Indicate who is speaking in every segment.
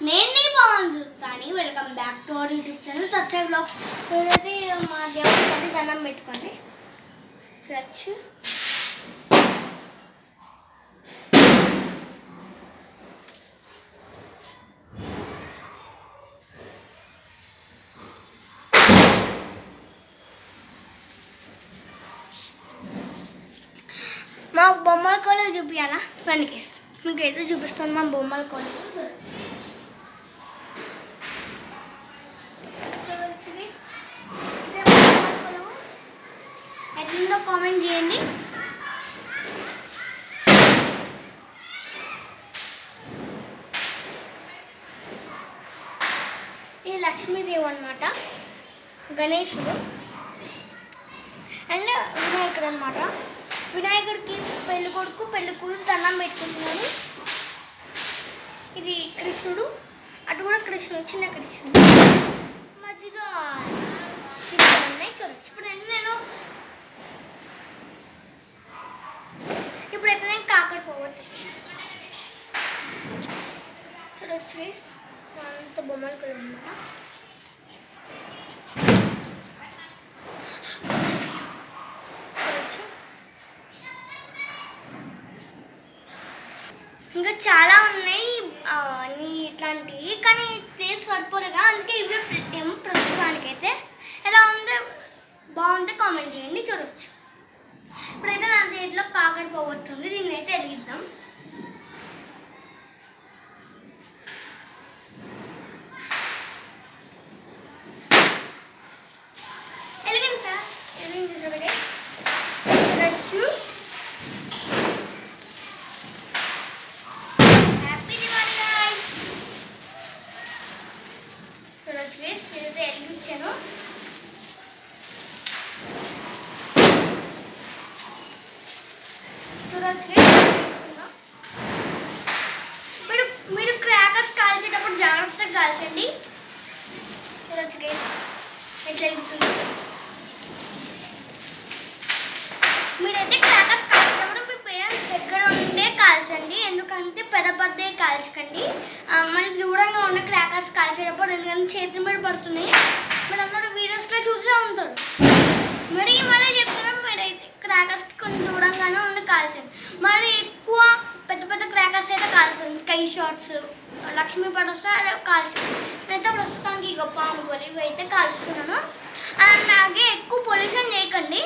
Speaker 1: నేను నీ పవన్ చూస్తాను. Welcome back to our YouTube channel Satya blogs. ఈరోజు మా దేవుడికి దండం పెట్టుకోండి. చూడచ్చు. మాకు బొమ్మల కాలేజ్ చూపించాలా పనికేసి మీకైతే చూపిస్తాను. మా బొమ్మల కాలేజ్ ఎట్లుందో కామెంట్ చేయండి. ఇది లక్ష్మీదేవి అన్నమాట, గణేశుడు అండ్ వినాయకుడు అన్నమాట. వినాయకుడికి పెళ్లి కొడుకు పెళ్లి కూతురు దండం పెట్టుకుంటున్నాను. ఇది కృష్ణుడు, అటు కూడా కృష్ణుడు, చిన్న కృష్ణుడు, మధ్యలో శివుడు ఉన్నాయి. చూడొచ్చు. ఇప్పుడైతే నేను కాకర పోవద్దు. చూడొచ్చు అంత బొమ్మలు కూడా అన్నమాట. ఇంకా చాలా ఉన్నాయి ఇట్లాంటివి, కానీ ప్లేస్ సరిపోలేగా, అందుకే ఇవే పెట్టాము ప్రస్తుతానికైతే. ఎలా ఉందో బాగుంటే కామెంట్ చేయండి. చూడవచ్చు. ఇప్పుడైతే నా చేతిలో కాకర పోవస్తుంది, దీన్ని అయితే వెలిగిద్దాం. వెలిగింది సార్, వెలిగింది చూడండి. చూడవచ్చు. నేనైతే వెలిగించాను. చూడవచ్చు. మీరు క్రాకర్స్ కాల్చేటప్పుడు జాగ్రత్తగా కాల్చండి. చూడవచ్చు గైస్ ఎట్లా వెళ్తుంది. మీరైతే క్రాకర్స్ కాల్చేటప్పుడు మీ పేరెంట్స్ దగ్గర ఉండే కాల్చండి, ఎందుకంటే పెద్ద కాల్చకండి. మళ్ళీ దూరంగా ఉన్న క్రాకర్స్ కాల్చేటప్పుడు ఎందుకంటే చేతుల మీద పడుతున్నాయి. మీరు అందరూ వీడియోస్లో చూసే ఉంటారు. మరి మళ్ళీ చెప్తున్నాం, మీరైతే క్రాకర్స్కి కొంచెం దూరంగానే ఉండి కాల్చండి. మరి ఎక్కువ పెద్ద క్రాకర్స్ అయితే కాల్చండి. స్కై షాట్స్, లక్ష్మీ పడొస్తా కాల్చండి. నేనైతే ప్రస్తుతానికి ఇక పాము గోలి ఇవి అయితే కాల్చుతున్నాను. అలాగే ఎక్కువ పొల్యూషన్ చేయకండి.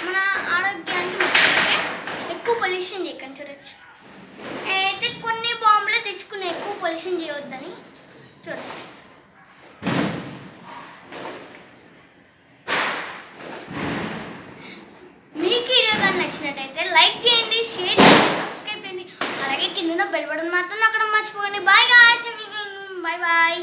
Speaker 1: మన ఆరోగ్యానికి ముఖ్యమే, ఎక్కువ పొల్యూషన్ చేయకండి. చూడవచ్చు. అయితే కొన్ని బాంబులే తెచ్చుకున్నాయి ఎక్కువ పొల్యూషన్ చేయవద్దని. చూడవచ్చు. మీకు వీడియో కానీ నచ్చినట్టయితే లైక్ చేయండి, షేర్ చేయండి, సబ్స్క్రైబ్ చేయండి. అలాగే కింద బెల్ బటన్ మాత్రం అక్కడ మర్చిపోకండి. Bye guys, bye bye.